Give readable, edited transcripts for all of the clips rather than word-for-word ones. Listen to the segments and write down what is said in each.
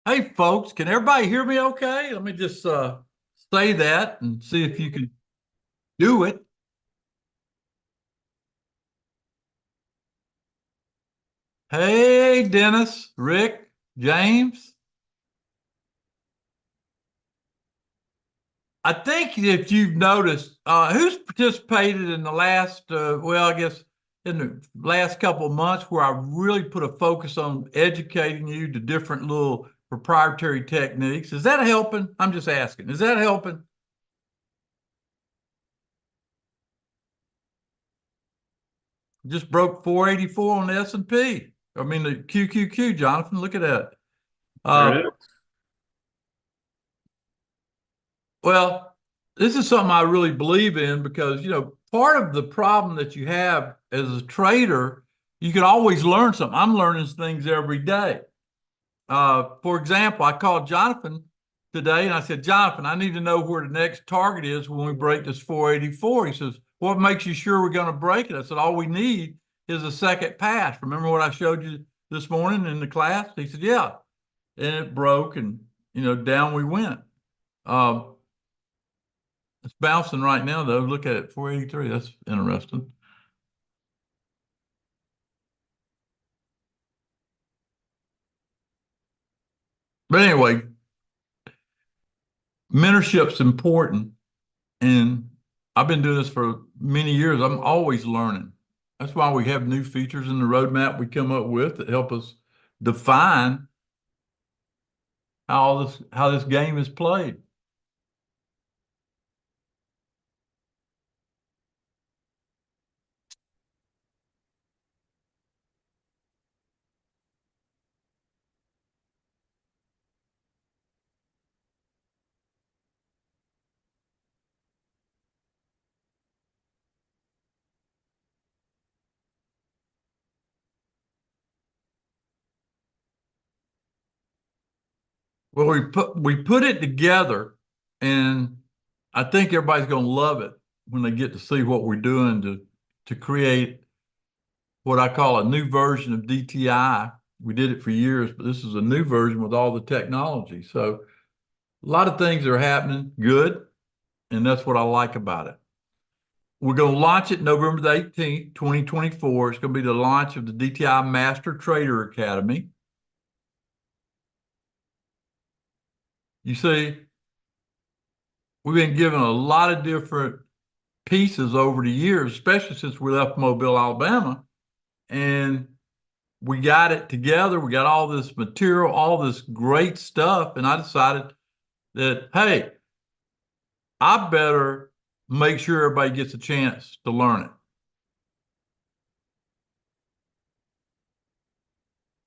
Hey, folks, can everybody hear me okay? Let me just say that and see if you can do it. Hey, Dennis, Rick, James. I think if you've noticed, who's participated in the last, I guess in the last couple of months where I really put a focus on educating you to different little proprietary techniques. Is that helping? I'm just asking. Is that helping? Just broke 484 on the S&P. I mean, the QQQ, Jonathan, look at that. There Uh, it is. well, this is something I really believe in because, part of the problem that you have as a trader, you can always learn something. I'm learning things every day. For example, I called Jonathan today and I said, Jonathan, I need to know where the next target is when we break this 484. He says, what makes you sure we're going to break it? I said, all we need is a second pass. Remember what I showed you this morning in the class? He said, yeah. And it broke and, down we went. Um, it's bouncing right now, though. Look at it, 483. That's interesting. But anyway, mentorship's important. And I've been doing this for many years. I'm always learning. That's why we have new features in the roadmap we come up with that help us define how this game is played. Well, we put it together, and I think everybody's going to love it when they get to see what we're doing to create what I call a new version of DTI. We did it for years, but this is a new version with all the technology. So a lot of things are happening good, and that's what I like about it. We're going to launch it November the 18th, 2024. It's going to be the launch of the DTI Master Trader Academy. You see, we've been given a lot of different pieces over the years, especially since we left Mobile, Alabama, and we got it together. We got all this material, all this great stuff, and I decided that, hey, I better make sure everybody gets a chance to learn it.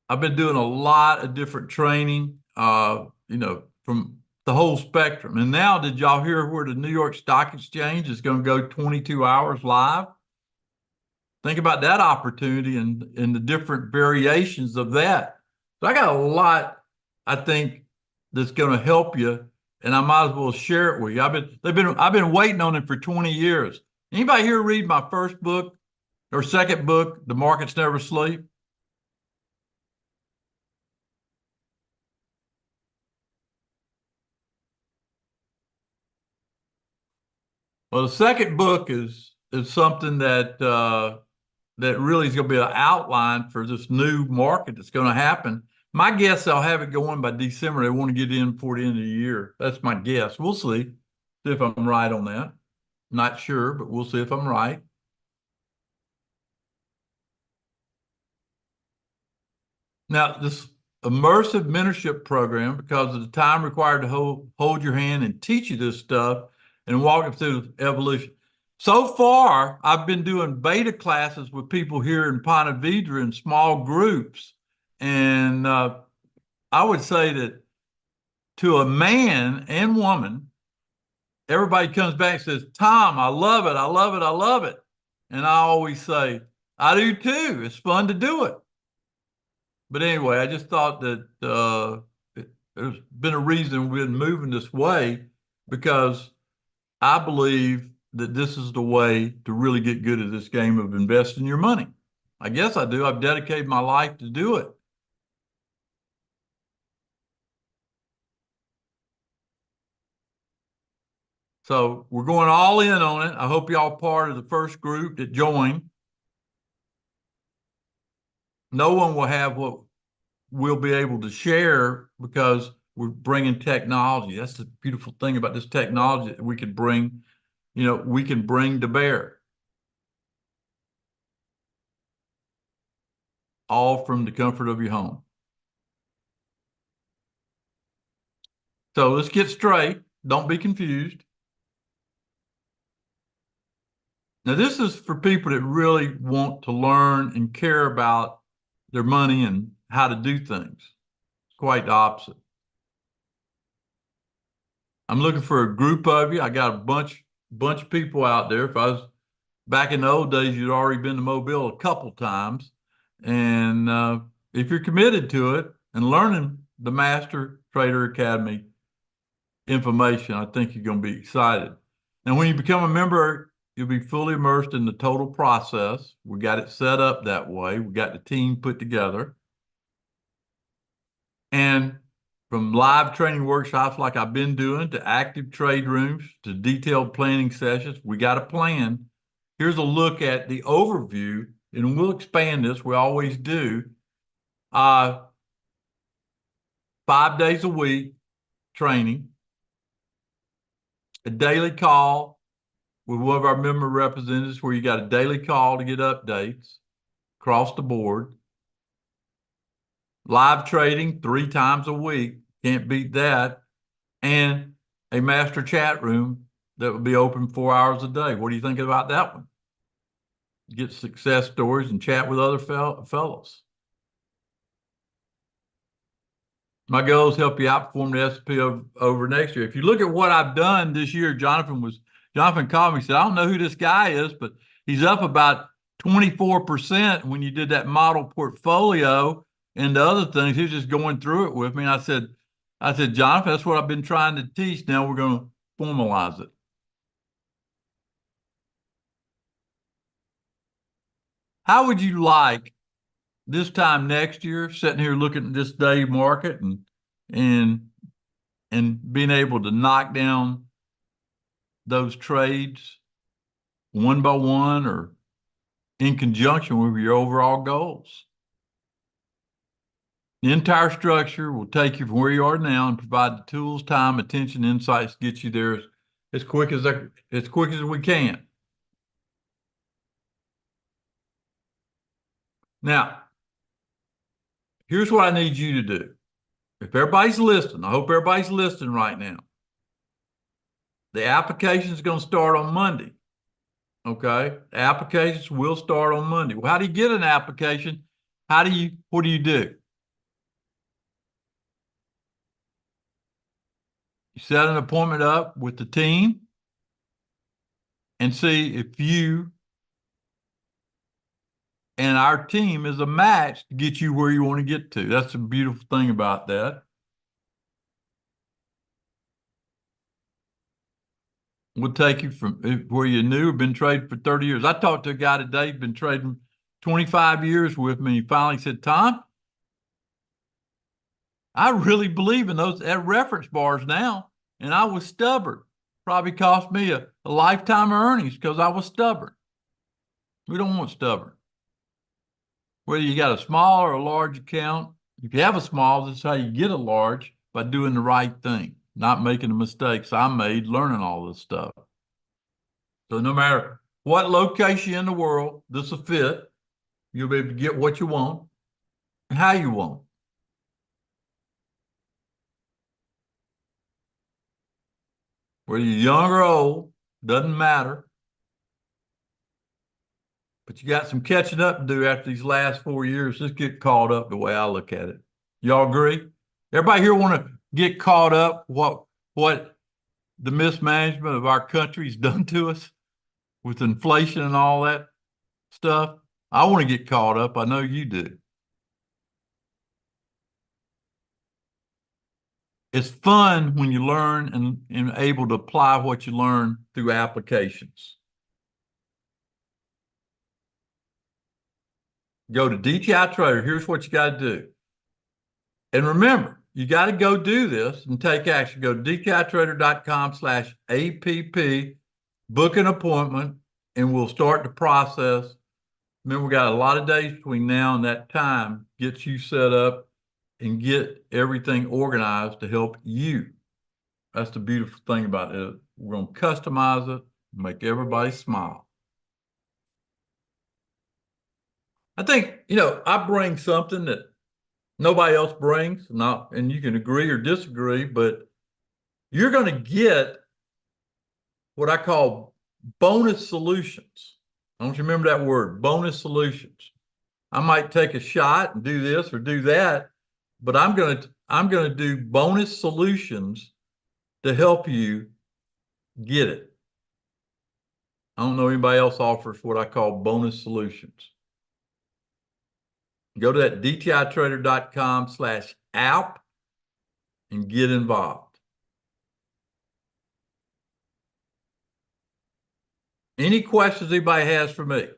I've been doing a lot of different training, from the whole spectrum. And now, did y'all hear where the New York Stock Exchange is going to go 22 hours live? Think about that opportunity and the different variations of that. So I got a lot, I think, that's going to help you, and I might as well share it with you. I've been waiting on it for 20 years. Anybody here read my first book or second book, The Markets Never Sleep? Well, the second book is something that really is going to be an outline for this new market that's going to happen. My guess they'll have it going by December. They want to get in before the end of the year. That's my guess. We'll see. See if I'm right on that. Not sure, but we'll see if I'm right. Now, this immersive mentorship program, because of the time required to hold your hand and teach you this stuff and walk it through the evolution. So far, I've been doing beta classes with people here in Ponte Vedra in small groups. And I would say that to a man and woman, everybody comes back and says, Tom, I love it. I love it. I love it. And I always say, I do too. It's fun to do it. But anyway, I just thought that there's been a reason we've been moving this way because I believe that this is the way to really get good at this game of investing your money. I guess I do. I've dedicated my life to do it. So we're going all in on it. I hope y'all part of the first group that joined. No one will have what we'll be able to share because we're bringing technology. That's the beautiful thing about this technology that we can bring, we can bring to bear. All from the comfort of your home. So let's get straight. Don't be confused. Now, this is for people that really want to learn and care about their money and how to do things. It's quite the opposite. I'm looking for a group of you. I got a bunch of people out there. If I was back in the old days, you'd already been to Mobile a couple times. And if you're committed to it and learning the Master Trader Academy information, I think you're going to be excited. Now, when you become a member, you'll be fully immersed in the total process. We got it set up that way. We got the team put together. And from live training workshops like I've been doing to active trade rooms to detailed planning sessions, we got a plan. Here's a look at the overview, and we'll expand this. We always do. 5 days a week training, a daily call with one of our member representatives where you got a daily call to get updates across the board. Live trading 3 times a week. Can't beat that. And a master chat room that will be open 4 hours a day. What do you think about that one? Get success stories and chat with other fellows. My goal is help you outperform the S&P over next year. If you look at what I've done this year, Jonathan called me and said, I don't know who this guy is, but he's up about 24% when you did that model portfolio and the other things. He was just going through it with me. And I said, Jonathan, that's what I've been trying to teach. Now we're going to formalize it. How would you like this time next year, sitting here looking at this day market and being able to knock down those trades one by one or in conjunction with your overall goals? The entire structure will take you from where you are now and provide the tools, time, attention, insights to get you there as quick as we can. Now, here's what I need you to do. If everybody's listening, I hope everybody's listening right now. The application is going to start on Monday. Okay. The applications will start on Monday. Well, how do you get an application? What do you do? You set an appointment up with the team and see if you and our team is a match to get you where you want to get to. That's the beautiful thing about that. We'll take you from where you're new, been trading for 30 years. I talked to a guy today, been trading 25 years with me. He finally said, Tom, I really believe in those reference bars now. And I was stubborn. Probably cost me a lifetime of earnings because I was stubborn. We don't want stubborn. Whether you got a small or a large account, if you have a small, that's how you get a large, by doing the right thing, not making the mistakes I made learning all this stuff. So no matter what location in the world, this will fit. You'll be able to get what you want and how you want. Whether you're young or old, doesn't matter. But you got some catching up to do after these last 4 years. Just get caught up the way I look at it. Y'all agree? Everybody here want to get caught up what the mismanagement of our country's done to us with inflation and all that stuff? I want to get caught up. I know you do. It's fun when you learn and able to apply what you learn through applications. Go to DTI Trader. Here's what you got to do. And remember, you got to go do this and take action. Go to dkitrader.com/APP, book an appointment, and we'll start the process. Remember, we got a lot of days between now and that time. Get you set up and get everything organized to help you. That's the beautiful thing about it. We're going to customize it, make everybody smile. I think, I bring something that nobody else brings, and you can agree or disagree, but you're going to get what I call bonus solutions. I want you to remember that word, bonus solutions. I might take a shot and do this or do that, but I'm going to do bonus solutions to help you get it. I don't know anybody else offers what I call bonus solutions. Go to that dtitrader.com/app and get involved. Any questions anybody has for me?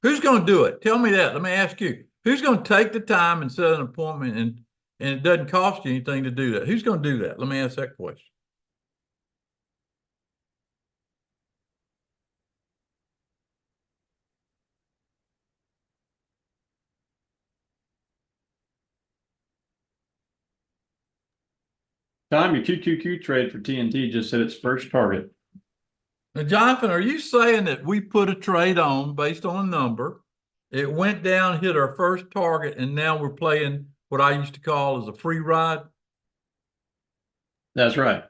Who's going to do it? Tell me that. Let me ask you. Who's going to take the time and set an appointment and it doesn't cost you anything to do that? Who's going to do that? Let me ask that question. Tom, your QQQ trade for TNT just hit its first target. Now, Jonathan, are you saying that we put a trade on based on a number? It went down, hit our first target, and now we're playing what I used to call as a free ride? That's right.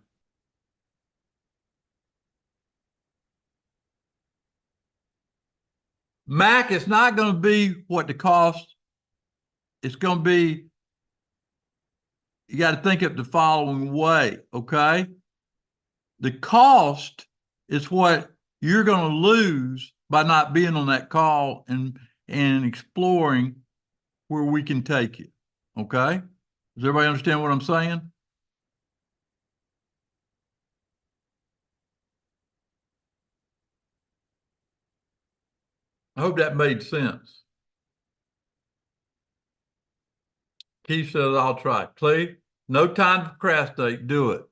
Mac, it's not going to be what the cost. It's going to be, you got to think of the following way, okay? The cost is what you're going to lose by not being on that call and exploring where we can take you, okay? Does everybody understand what I'm saying? I hope that made sense. Keith says, I'll try. Cleve, no time to procrastinate. Do it.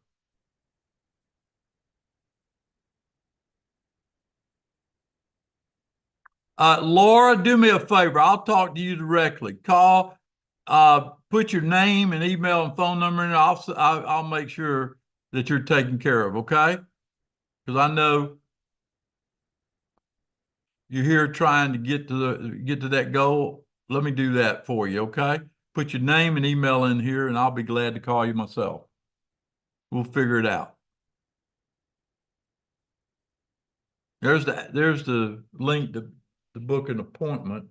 Laura, do me a favor. I'll talk to you directly. Call, put your name and email and phone number in. I'll make sure that you're taken care of, okay? Because I know you're here trying to get to that goal. Let me do that for you, okay? Put your name and email in here, and I'll be glad to call you myself. We'll figure it out. There's the link to book an appointment.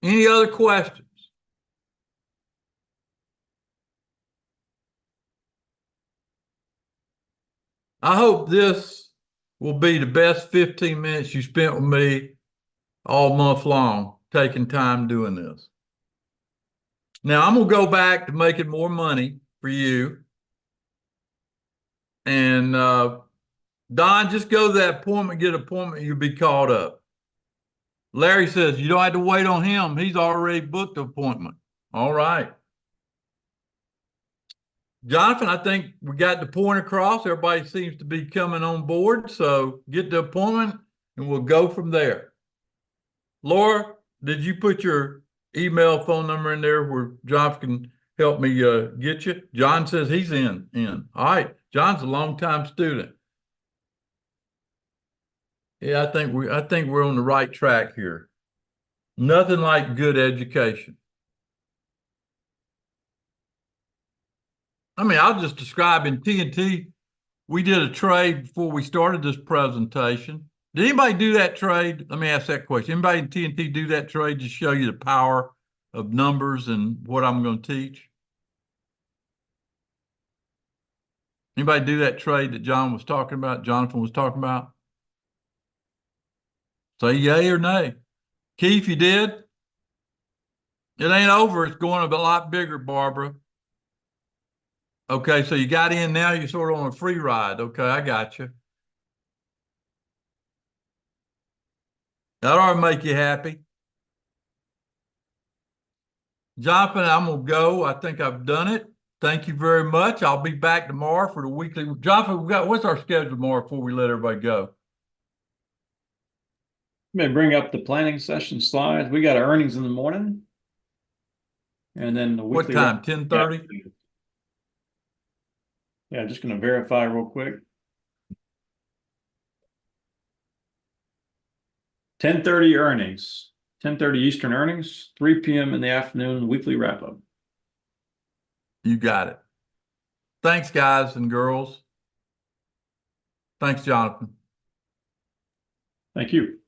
Any other questions? I hope this will be the best 15 minutes you spent with me all month long, taking time doing this. Now, I'm going to go back to making more money for you. And Don, just go to that appointment, get an appointment, you'll be caught up. Larry says you don't have to wait on him. He's already booked the appointment. All right. Jonathan, I think we got the point across. Everybody seems to be coming on board. So get the appointment and we'll go from there. Laura, did you put your email, phone number in there where John can help me get you? John says he's in. All right. John's a longtime student. Yeah, I think we're on the right track here. Nothing like good education. I mean, I'll just describe in TNT, we did a trade before we started this presentation. Did anybody do that trade? Let me ask that question. Anybody in TNT do that trade to show you the power of numbers and what I'm going to teach? Anybody do that trade that John was talking about, Jonathan was talking about? Say yay or nay. Keith, you did? It ain't over. It's going a lot bigger, Barbara. Okay, so you got in now, you're sort of on a free ride. Okay, I got you. That ought to make you happy. Jonathan, I'm gonna go. I think I've done it. Thank you very much. I'll be back tomorrow for the weekly. Jonathan, what's our schedule tomorrow before we let everybody go? May bring up the planning session slides. We got our earnings in the morning. And then the What weekly. time? 10:30? Yeah, just gonna verify real quick. 10:30 earnings, 10:30 Eastern earnings, 3 p.m. in the afternoon, weekly wrap up. You got it. Thanks, guys and girls. Thanks, Jonathan. Thank you.